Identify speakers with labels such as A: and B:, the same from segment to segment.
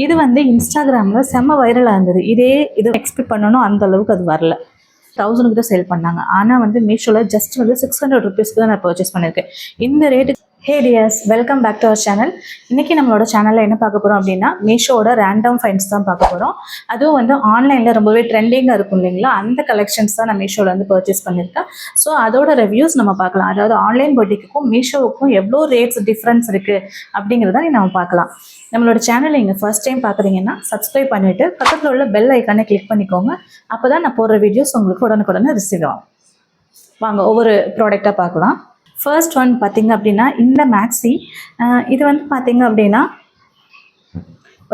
A: இது வந்து இன்ஸ்டாகிராமில் செம்ம வைரலாக இருந்தது. இது எக்ஸ்பெக்ட் பண்ணணும் அந்த அளவுக்கு அது வரல. 1000 கிட்ட சேல் பண்ணாங்க. ஆனால் வந்து மீஷோவில் ஜஸ்ட் வந்து 600 ருபீஸ்க்கு தான் நான் பர்ச்சேஸ் பண்ணியிருக்கேன். இந்த ரேட்டுக்கு. Hey dears, welcome back to our channel. இன்றைக்கி நம்மளோட சேனலில் என்ன பார்க்க போகிறோம் அப்படின்னா, மீஷோட ரேண்டம் ஃபைண்ட்ஸ் தான் பார்க்க போகிறோம். அதுவும் வந்து ஆன்லைனில் ரொம்பவே ட்ரெண்டிங்காக இருக்கும் இல்லைங்களா, அந்த கலெக்ஷன்ஸ் தான் நான் மீஷோவில் வந்து பர்ச்சேஸ் பண்ணியிருக்கேன். ஸோ அதோட ரிவ்யூஸ் நம்ம பார்க்கலாம். அதாவது ஆன்லைன் பொட்டிக்கும் மீஷோவுக்கும் எவ்வளோ ரேட்ஸ் டிஃப்ரென்ஸ் இருக்குது அப்படிங்கிறத நம்ம பார்க்கலாம். நம்மளோட சேனலை இங்கே ஃபர்ஸ்ட் டைம் பார்க்குறீங்கன்னா சப்ஸ்கிரைப் பண்ணிவிட்டு பக்கத்தில் உள்ள பெல் ஐக்கானை கிளிக் பண்ணிக்கோங்க. அப்போ தான் நான் போடுற வீடியோஸ் உங்களுக்கு உடனுக்குடனே ரிசீவ் ஆகும். வாங்க ஒவ்வொரு ப்ராடக்டாக பார்க்கலாம். ஃபர்ஸ்ட் ஒன் பார்த்திங்க அப்படின்னா இந்த மேக்ஸி. இது வந்து பார்த்திங்க அப்படின்னா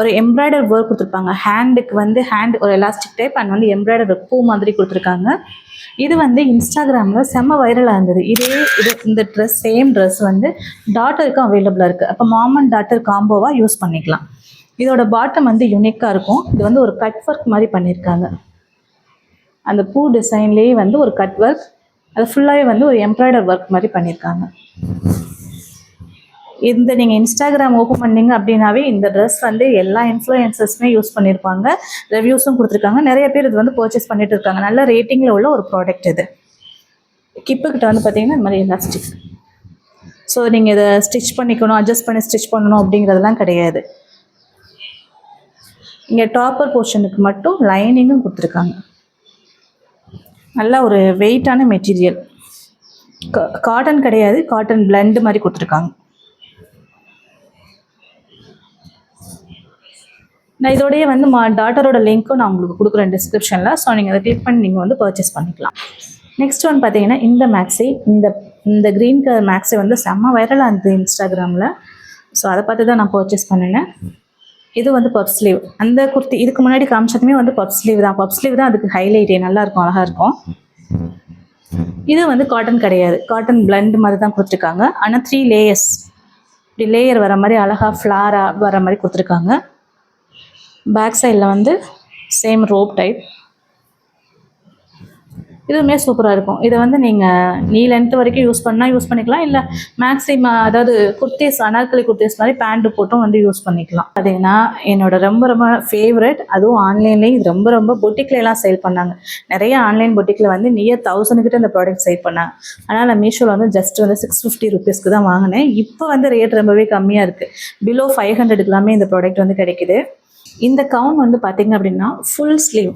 A: ஒரு எம்ப்ராய்டர் ஒர்க் கொடுத்துருப்பாங்க. ஹேண்டுக்கு வந்து ஒரு எலாஸ்டிக் டைப் அண்ட் வந்து எம்ப்ராய்டர் பூ மாதிரி கொடுத்துருக்காங்க. இது வந்து இன்ஸ்டாகிராமில் செம்ம வைரலாக இருந்தது. இந்த ட்ரெஸ் சேம் ட்ரெஸ் வந்து டாட்டருக்கும் அவைலபிளாக இருக்குது. அப்போ மாம் அண்ட் டாட்டர் காம்போவாக யூஸ் பண்ணிக்கலாம். இதோட பாட்டம் வந்து யூனிக்காக இருக்கும். இது வந்து ஒரு கட் ஒர்க் மாதிரி பண்ணியிருக்காங்க. அந்த பூ டிசைன்லேயே வந்து ஒரு கட் ஒர்க், அது ஃபுல்லாகவே வந்து ஒரு எம்ப்ராய்டர் ஒர்க் மாதிரி பண்ணியிருக்காங்க. இந்த நீங்கள் இன்ஸ்டாகிராம் ஓப்பன் பண்ணிங்க அப்படின்னாவே இந்த ட்ரெஸ் வந்து எல்லா இன்ஃப்ளூயன்சர்ஸுமே யூஸ் பண்ணியிருப்பாங்க. ரிவ்யூஸும் கொடுத்துருக்காங்க. நிறைய பேர் இது வந்து பர்ச்சேஸ் பண்ணிட்டு இருக்காங்க. நல்ல ரேட்டிங்கில் உள்ள ஒரு ப்ராடக்ட் இது. கிப்புக்கிட்ட வந்து பார்த்தீங்கன்னா இந்த மாதிரி எலாஸ்டிக். ஸோ நீங்கள் இதை ஸ்டிச் பண்ணிக்கணும், அட்ஜஸ்ட் பண்ணி ஸ்டிச் பண்ணணும் அப்படிங்கிறதுலாம் கிடையாது. இங்கே டாப்பர் போர்ஷனுக்கு மட்டும் லைனிங்கும் கொடுத்துருக்காங்க. நல்லா ஒரு வெயிட்டான மெட்டீரியல். காட்டன் கிடையாது, காட்டன் பிளெண்ட் மாதிரி கொடுத்துருக்காங்க. நான் இதோடய வந்து டாட்டரோட லிங்க்கும் நான் உங்களுக்கு கொடுக்குறேன் டிஸ்கிரிப்ஷனில். ஸோ நீங்கள் அதை கிளிக் பண்ணி நீங்கள் வந்து பர்ச்சேஸ் பண்ணிக்கலாம். நெக்ஸ்ட் ஒன் பார்த்தீங்கன்னா இந்த மேக்ஸி. இந்த க்ரீன் கலர் மேக்ஸி வந்து செம்ம வைரலாக இருந்தது இன்ஸ்டாகிராமில். ஸோ அதை பார்த்து தான் நான் பர்ச்சேஸ் பண்ணினேன். இது வந்து பப் ஸ்லீவ். அந்த குர்த்தி இதுக்கு முன்னாடி காமிச்சதுமே வந்து பப் ஸ்லீவ் தான். பப் ஸ்லீவ் தான் அதுக்கு ஹைலைட்டே. நல்லாயிருக்கும், அழகாக இருக்கும். இது வந்து காட்டன் கிடையாது, காட்டன் பிளெண்ட் மாதிரி தான் கொடுத்துருக்காங்க. ஆனால் 3 லேயர்ஸ், இப்படி லேயர் வர மாதிரி அழகாக ஃப்ளாராக வர மாதிரி கொடுத்துருக்காங்க. பேக் சைடில் வந்து சேம் ரோப் டைப். இதுவுமே சூப்பராக இருக்கும். இதை வந்து நீங்கள் நீ லென்த் வரைக்கும் யூஸ் பண்ணிக்கலாம். இல்லை மேக்ஸிமம் அதாவது குர்த்திஸ், அனார்கலி குர்த்திஸ் மாதிரி பேண்ட்டு போட்டும் வந்து யூஸ் பண்ணிக்கலாம். பார்த்தீங்கன்னா என்னோட ரொம்ப ரொம்ப ஃபேவரட். அதுவும் ஆன்லைன்லேயும் இது ரொம்ப பொட்டிக்லாம் சேல் பண்ணாங்க. நிறைய ஆன்லைன் பொட்டிக்கில் வந்து நியர் 1000 கிட்ட இந்த ப்ராடக்ட் சேல் பண்ணாங்க. ஆனால் நான் மீஷோவில் வந்து ஜஸ்ட் வந்து 650 ருபீஸ்க்கு தான் வாங்கினேன். இப்போ வந்து ரேட் ரொம்பவே கம்மியாக இருக்குது. பிலோ 500க்குலாமே இந்த ப்ராடக்ட் வந்து கிடைக்குது. இந்த கவுன் வந்து பார்த்திங்க அப்படின்னா full sleeve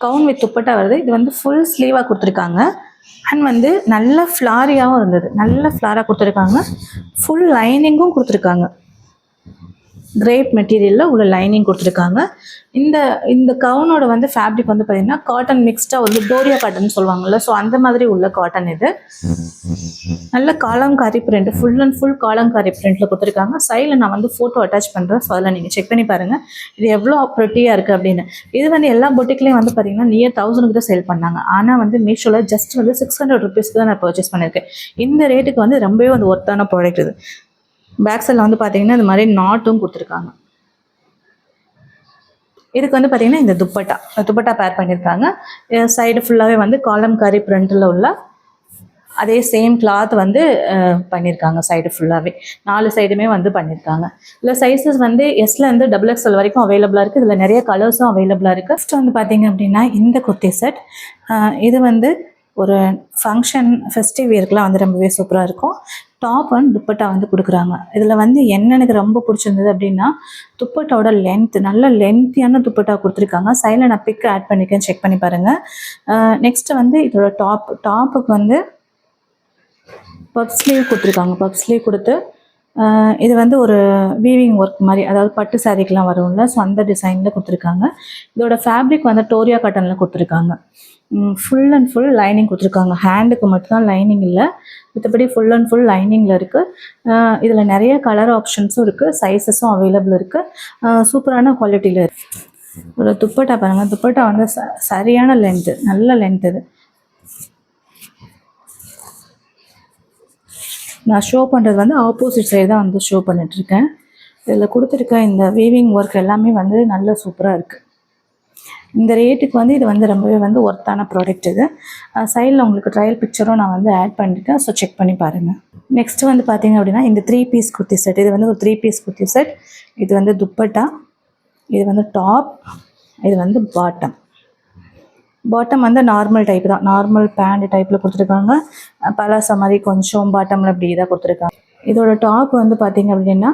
A: gown with dupatta வருது. இது வந்து ஃபுல் ஸ்லீவாக கொடுத்துருக்காங்க. அண்ட் வந்து நல்ல ஃப்ளாரியாகவும் இருந்தது. நல்ல ஃப்ளாராக கொடுத்துருக்காங்க. ஃபுல் லைனிங்கும் கொடுத்துருக்காங்க. கிரேப் மெட்டீரியலில் உள்ள லைனிங் கொடுத்துருக்காங்க. இந்த கவுனோட வந்து ஃபேப்ரிக் வந்து பார்த்திங்கன்னா காட்டன் மிக்ஸ்டாக வந்து டோரியா காட்டன் சொல்லுவாங்கள்ல, ஸோ அந்த மாதிரி உள்ள காட்டன். இது நல்ல காலங்காரி பிரிண்ட், ஃபுல் அண்ட் ஃபுல் காலங்காரி பிரிண்ட்டில் கொடுத்துருக்காங்க. சைடில் நான் வந்து ஃபோட்டோ அட்டாச் பண்ணுறேன். ஸோ அதில் நீங்கள் செக் பண்ணி பாருங்கள் இது எவ்வளோ ப்ரெட்டியாக இருக்குது அப்படின்னு. இது வந்து எல்லா பொட்டிக்லேயும் வந்து பார்த்திங்கன்னா நியர் 1000 கிட்ட சேல் பண்ணாங்க. ஆனால் வந்து மீஷோவில் ஜஸ்ட் வந்து 600 ருபீஸ்க்கு தான் நான் பர்ச்சேஸ் பண்ணியிருக்கேன். இந்த ரேட்டுக்கு வந்து ரொம்பவே வந்து ஒர்த்தான ப்ராடக்ட் இது. பேக் சைடில் வந்து பார்த்தீங்கன்னா இந்த மாதிரி நாட்டும் கொடுத்துருக்காங்க. இதுக்கு வந்து பார்த்தீங்கன்னா இந்த துப்பட்டா பேர் பண்ணியிருக்காங்க. சைடு ஃபுல்லாகவே வந்து காலம்காரி பிரிண்டில் உள்ள அதே சேம் கிளாத் வந்து பண்ணியிருக்காங்க. சைடு ஃபுல்லாகவே 4 சைடுமே வந்து பண்ணியிருக்காங்க. இதில் சைஸஸ் வந்து எஸ்லேருந்து XXL வரைக்கும் அவைலபிளாக இருக்குது. இதில் நிறைய கலர்ஸும் அவைலபிளாக இருக்குது. ஃபஸ்ட்டு வந்து பார்த்தீங்க அப்படின்னா இந்த குர்த்தி செட். இது வந்து ஒரு ஃபங்க்ஷன் ஃபெஸ்டிவ் இயர்க்கெலாம் வந்து ரொம்பவே சூப்பராக இருக்கும். டாப் அண்ட் துப்பட்டா வந்து கொடுக்குறாங்க. இதில் வந்து என்ன எனக்கு ரொம்ப பிடிச்சிருந்தது அப்படின்னா துப்பட்டாவோட லென்த், நல்ல லென்த்தியான துப்பட்டா கொடுத்துருக்காங்க. சைடில் நான் பிக் ஆட் பண்ணியிருக்கேன், செக் பண்ணி பாருங்கள். நெக்ஸ்ட்டு வந்து இதோட டாப்புக்கு வந்து பப் ஸ்லீவ் கொடுத்துருக்காங்க. பப் ஸ்லீவ் கொடுத்து இது வந்து ஒரு வீவிங் ஒர்க் மாதிரி, அதாவது பட்டு சாரீக்கெலாம் வரும்ல, ஸோ அந்த டிசைனில் கொடுத்துருக்காங்க. இதோட ஃபேப்ரிக் வந்து டோரியா காட்டனில் கொடுத்துருக்காங்க. ஃபுல் அண்ட் ஃபுல் லைனிங் கொடுத்துருக்காங்க. ஹேண்டுக்கு மட்டும்தான் லைனிங் இல்லை, மற்றபடி ஃபுல் அண்ட் ஃபுல் லைனிங்கில் இருக்குது. இதில் நிறைய கலர் ஆப்ஷன்ஸும் இருக்குது, சைஸஸும் அவைலபிள் இருக்குது. சூப்பரான குவாலிட்டியில் இருக்குது. ஒரு துப்பட்டா பாருங்கள். துப்பட்டா வந்து சரியான லென்த்து, நல்ல லென்த். இது நான் ஷோ பண்ணுறது வந்து ஆப்போசிட் சைடு தான் வந்து ஷோ பண்ணிகிட்ருக்கேன். இதில் கொடுத்துருக்க இந்த வீவிங் ஒர்க் எல்லாமே வந்து நல்ல சூப்பராக இருக்குது. இந்த ரேட்டுக்கு வந்து இது வந்து ரொம்பவே வந்து ஒர்த்தான ப்ராடக்ட். இது சைடில் உங்களுக்கு ட்ரையல் பிக்சரும் நான் வந்து ஆட் பண்ணியிருக்கேன். ஸோ செக் பண்ணி பாருங்கள். நெக்ஸ்ட்டு வந்து பார்த்திங்க அப்படின்னா இந்த 3 பீஸ் குர்த்தி செட். இது வந்து ஒரு 3 பீஸ் குர்த்தி செட். இது வந்து துப்பட்டா, இது வந்து டாப், இது வந்து பாட்டம். பாட்டம் வந்து நார்மல் டைப் தான், நார்மல் பேண்ட் டைப்பில் கொடுத்துருக்காங்க. பலாசா மாதிரி கொஞ்சம் பாட்டமில் அப்படி இதாக கொடுத்துருக்காங்க. இதோட டாப் வந்து பார்த்திங்க அப்படின்னா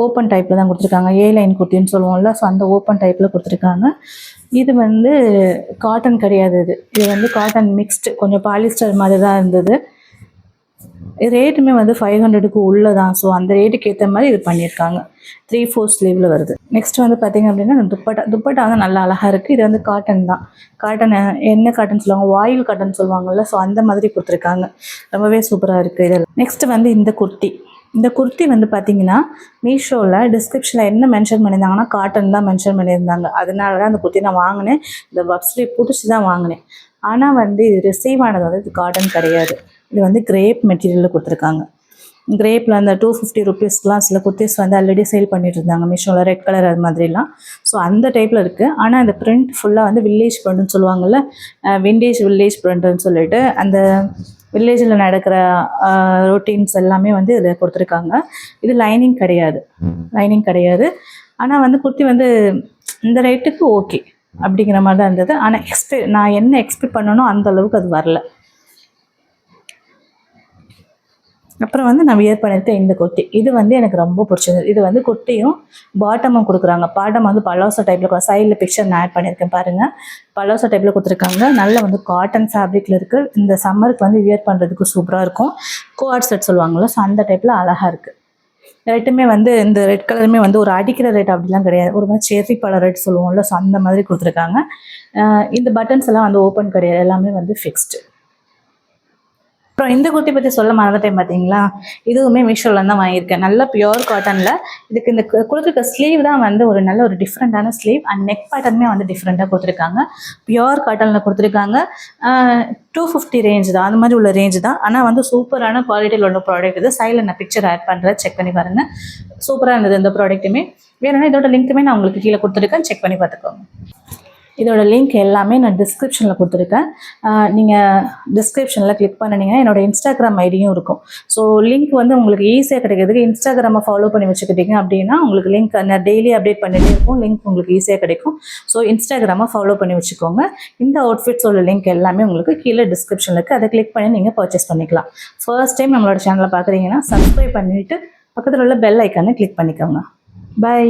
A: ஓப்பன் டைப்பில் தான் கொடுத்துருக்காங்க. ஏ லைன் குர்த்தின்னு சொல்லுவோம்ல, ஸோ அந்த ஓப்பன் டைப்பில் கொடுத்துருக்காங்க. இது வந்து காட்டன் கிடையாது, இது வந்து காட்டன் மிக்ஸ்டு, கொஞ்சம் பாலிஸ்டர் மாதிரி தான் இருந்தது. ரேட்டுமே வந்து 500க்கு உள்ளே தான். ஸோ அந்த ரேட்டுக்கு ஏற்ற மாதிரி இது பண்ணியிருக்காங்க. 3/4 ஸ்லீவில் வருது. நெக்ஸ்ட் வந்து பார்த்திங்க அப்படின்னா துப்பட்டா வந்து நல்லா அழகாக இருக்குது. இது வந்து காட்டன் தான். காட்டன் என்ன காட்டன் சொல்லுவாங்க, வாயில் காட்டன் சொல்லுவாங்கள்ல, ஸோ அந்த மாதிரி கொடுத்துருக்காங்க. ரொம்பவே சூப்பராக இருக்குது இதெல்லாம். நெக்ஸ்ட்டு வந்து இந்த குர்த்தி வந்து பார்த்திங்கன்னா மீஷோவில் டிஸ்கிரிப்ஷனில் என்ன மென்ஷன் பண்ணியிருந்தாங்கன்னா காட்டன் தான் மென்ஷன் பண்ணியிருந்தாங்க. அதனால தான் அந்த குர்த்தி நான் வாங்கினேன். இந்த பப்ஸ்லீவ் பிடிச்சி தான் வாங்கினேன். ஆனால் வந்து இது ரிசீவ் ஆனது வந்து இது காட்டன் கிடையாது. இது வந்து கிரேப் மெட்டீரியலில் கொடுத்துருக்காங்க. கிரேப்பில் அந்த 250 ருபீஸ்க்குலாம் சில குர்த்திஸ் வந்து ஆல்ரெடி சேல் பண்ணிட்டு இருந்தாங்க மீஷோவில், ரெட் கலர் அது மாதிரிலாம். ஸோ அந்த டைப்பில் இருக்குது. ஆனால் அந்த பிரிண்ட் ஃபுல்லாக வந்து வில்லேஜ் பிரிண்ட்னு சொல்லுவாங்கள்ல, வில்லேஜ் பிரிண்ட்னு சொல்லிட்டு அந்த வில்லேஜில் நடக்கிற ரொட்டீன்ஸ் எல்லாமே வந்து இதில் கொடுத்துருக்காங்க. இது லைனிங் கிடையாது. ஆனால் வந்து குர்த்தி வந்து இந்த ரேட்டுக்கு ஓகே அப்படிங்கிற மாதிரி தான் இருந்தது. ஆனால் நான் என்ன எக்ஸ்பெக்ட் பண்ணனோ அந்த அளவுக்கு அது வரல. அப்புறம் வந்து நான் வியர் பண்ணியிருக்கேன் இந்த குர்த்தி. இது வந்து எனக்கு ரொம்ப பிடிச்சிருந்தது. இது வந்து குர்த்தியும் பாட்டமும் கொடுக்குறாங்க. பாட்டம் வந்து பலாசா டைப்பில், சைடில் பிக்சர் நான் ஆட் பண்ணியிருக்கேன் பாருங்கள். பலாசா டைப்பில் கொடுத்துருக்காங்க. நல்ல வந்து காட்டன் ஃபேப்ரிக்கில் இருக்குது. இந்த சம்மருக்கு வந்து வியர் பண்ணுறதுக்கு சூப்பராக இருக்கும். கோஆட் செட் சொல்லுவாங்கள்ல, ஸோ அந்த டைப்பில் அழகாக இருக்குது. ரெட்டுமே வந்து இந்த ரெட் கலருமே வந்து ஒரு அடிக்கிற ரெட் அப்படிலாம் கிடையாது. ஒரு மாதிரி செர்ரி பழ ரெட் சொல்லுவோம்ல, ஸோ அந்த மாதிரி கொடுத்துருக்காங்க. இந்த பட்டன்ஸ் எல்லாம் வந்து ஓப்பன் கிடையாது, எல்லாமே வந்து ஃபிக்ஸ்டு. அப்புறம் இந்த குர்த்தி பற்றி சொல்ல மறந்துட்டேன் பார்த்தீங்களா, இதுவுமே மீஷோவில் தான் வாங்கியிருக்கேன். நல்ல பியோர் காட்டனில். இதுக்கு இந்த கொடுத்துருக்க ஸ்லீவ் தான் வந்து ஒரு நல்ல ஒரு டிஃப்ரெண்ட்டான ஸ்லீவ். அண்ட் நெக் பேட்டர்னுமே வந்து டிஃப்ரெண்ட்டாக கொடுத்துருக்காங்க. பியோர் காட்டனில் கொடுத்துருக்காங்க. 250 ரேஞ்ச் தான், அந்த மாதிரி உள்ள ரேஞ்ச் தான். ஆனால் வந்து சூப்பரான குவாலிட்டியில் உள்ள ப்ராடக்ட் இது. சைடில் நான் பிக்சர் ஆட் பண்ணுறேன், செக் பண்ணி பாருங்கள். சூப்பராக இருந்தது இந்த ப்ராடக்ட்டுமே. வேணும்னா இதோட லிங்க்குமே நான் உங்களுக்கு கீழே கொடுத்துருக்கேன், செக் பண்ணி பார்த்துக்கோங்க. இதோட லிங்க் எல்லாமே நான் டிஸ்கிரிப்ஷனில் கொடுத்துருக்கேன். நீங்கள் டிஸ்கிரிப்ஷனில் கிளிக் பண்ணினீங்கன்னா என்னோடய இன்ஸ்டாகிராம் ஐடியும் இருக்கும். ஸோ லிங்க் வந்து உங்களுக்கு ஈஸியாக கிடைக்கிறதுக்கு இன்ஸ்டாகிராமை ஃபாலோ பண்ணி வச்சுக்கிட்டீங்க அப்படின்னா உங்களுக்கு லிங்க் நான் டெய்லி அப்டேட் பண்ணிகிட்டே இருக்கும். லிங்க் உங்களுக்கு ஈஸியாக கிடைக்கும். ஸோ இன்ஸ்டாகிராமை ஃபாலோ பண்ணி வச்சுக்கோங்க. இந்த அவுட்ஃபிட்ஸோட லிங்க் எல்லாமே உங்களுக்கு கீழே டிஸ்கிரிப்ஷனில் இருக்குது. அதை கிளிக் பண்ணி நீங்கள் பர்ச்சேஸ் பண்ணிக்கலாம். ஃபர்ஸ்ட் டைம் நம்மளோட சேனலை பார்க்குறீங்கன்னா சப்ஸ்கிரைப் பண்ணிவிட்டு பக்கத்தில் உள்ள பெல் ஐக்கானை கிளிக் பண்ணிக்கோங்க. பை.